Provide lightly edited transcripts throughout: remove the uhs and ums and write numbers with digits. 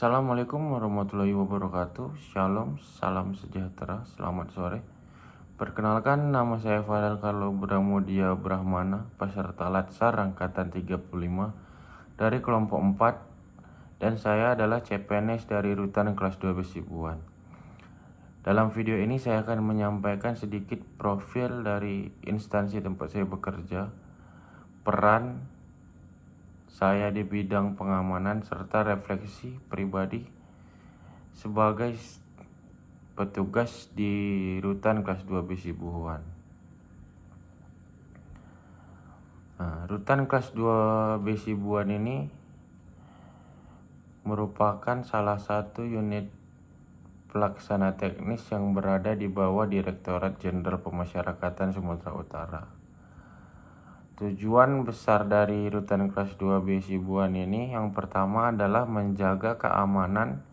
Assalamualaikum warahmatullahi wabarakatuh. Shalom, salam sejahtera, selamat sore. Perkenalkan, nama saya Fadel Carlo Bramudia Brahmana, peserta Latsar Angkatan 35 dari kelompok 4, dan saya adalah CPNS dari Rutan kelas 2 Besibuan. Dalam video ini saya akan menyampaikan sedikit profil dari instansi tempat saya bekerja, peran saya di bidang pengamanan, serta refleksi pribadi sebagai petugas di Rutan kelas 2 Besibuan. Rutan kelas 2 Besibuan ini merupakan salah satu unit pelaksana teknis yang berada di bawah Direktorat Jenderal Pemasyarakatan Sumatera Utara. Tujuan besar dari Rutan kelas 2 Besibuan ini yang pertama adalah menjaga keamanan,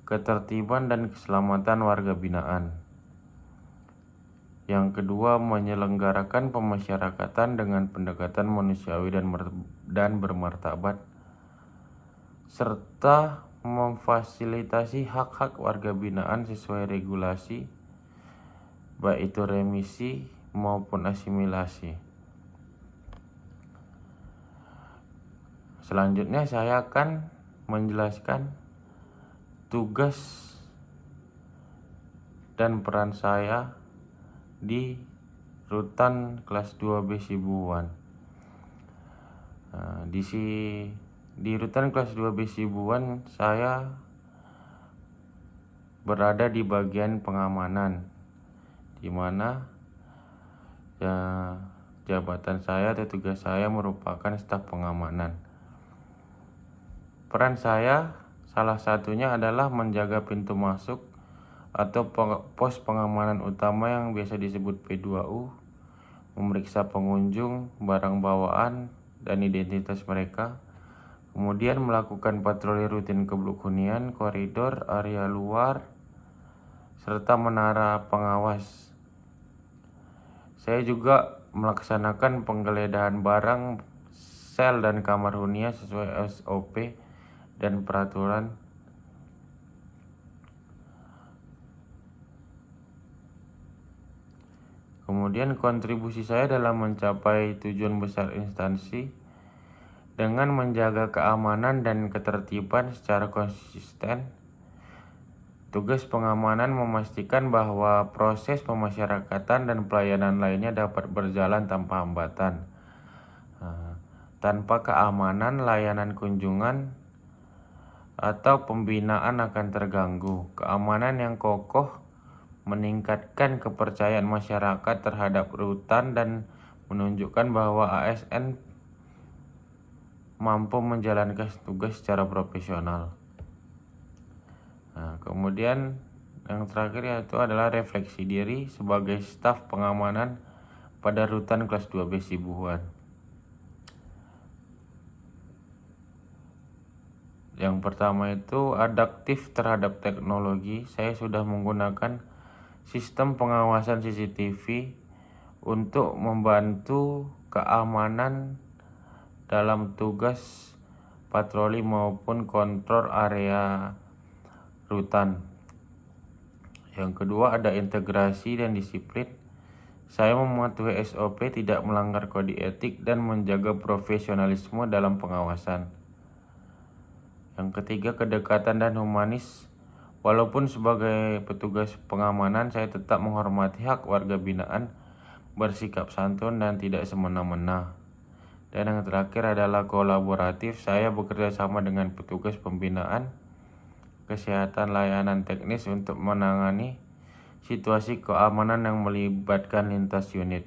ketertiban dan keselamatan warga binaan. Yang kedua, menyelenggarakan pemasyarakatan dengan pendekatan manusiawi dan bermartabat, serta memfasilitasi hak-hak warga binaan sesuai regulasi, baik itu remisi maupun asimilasi. Selanjutnya saya akan menjelaskan tugas dan peran saya di Rutan kelas 2 Besibuan. Di Rutan kelas 2 Besibuan saya berada di bagian pengamanan, di mana jabatan saya atau tugas saya merupakan staf pengamanan. Peran saya salah satunya adalah menjaga pintu masuk atau pos pengamanan utama yang biasa disebut P2U, memeriksa pengunjung, barang bawaan, dan identitas mereka, kemudian melakukan patroli rutin ke blok hunian, koridor, area luar, serta menara pengawas. Saya juga melaksanakan penggeledahan barang, sel dan kamar hunian sesuai SOP dan peraturan. Kemudian kontribusi saya dalam mencapai tujuan besar instansi dengan menjaga keamanan dan ketertiban secara konsisten. Tugas pengamanan memastikan bahwa proses pemasyarakatan dan pelayanan lainnya dapat berjalan tanpa hambatan. Tanpa keamanan, layanan kunjungan atau pembinaan akan terganggu. Keamanan yang kokoh meningkatkan kepercayaan masyarakat terhadap rutan dan menunjukkan bahwa ASN mampu menjalankan tugas secara profesional. Kemudian yang terakhir yaitu adalah refleksi diri sebagai staf pengamanan pada Rutan kelas 2 Besibuan. Yang pertama itu adaptif terhadap teknologi. Saya sudah menggunakan sistem pengawasan CCTV untuk membantu keamanan dalam tugas patroli maupun kontrol area rutan. Yang kedua ada integrasi dan disiplin. Saya mematuhi SOP, tidak melanggar kode etik, dan menjaga profesionalisme dalam pengawasan. Yang ketiga, kedekatan dan humanis. Walaupun sebagai petugas pengamanan, saya tetap menghormati hak warga binaan, bersikap santun dan tidak semena-mena. Dan yang terakhir adalah kolaboratif. Saya bekerja sama dengan petugas pembinaan, kesehatan, layanan teknis untuk menangani situasi keamanan yang melibatkan lintas unit.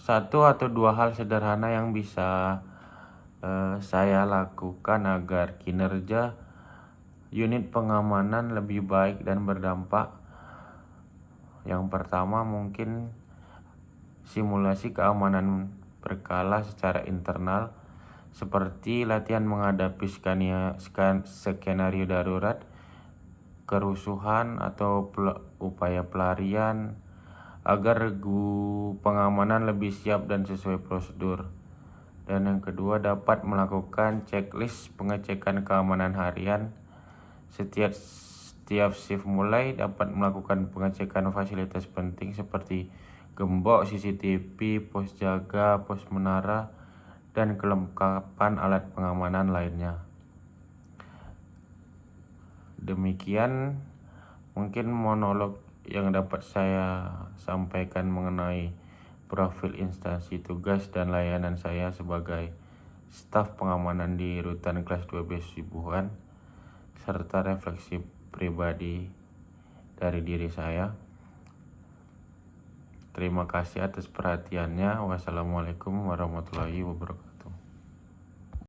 Satu atau dua hal sederhana yang bisa saya lakukan agar kinerja unit pengamanan lebih baik dan berdampak. Yang pertama mungkin simulasi keamanan berkala secara internal, seperti latihan menghadapi skenario darurat, kerusuhan atau upaya pelarian, agar regu pengamanan lebih siap dan sesuai prosedur. Dan yang kedua, dapat melakukan checklist pengecekan keamanan harian. Setiap shift mulai dapat melakukan pengecekan fasilitas penting seperti gembok CCTV, pos jaga, pos menara, dan kelengkapan alat pengamanan lainnya. Demikian mungkin monolog yang dapat saya sampaikan mengenai profil instansi tugas dan layanan saya sebagai staf pengamanan di Rutan Kelas 12 Sibuan, serta refleksi pribadi dari diri saya. Terima kasih atas perhatiannya. Wassalamualaikum warahmatullahi wabarakatuh.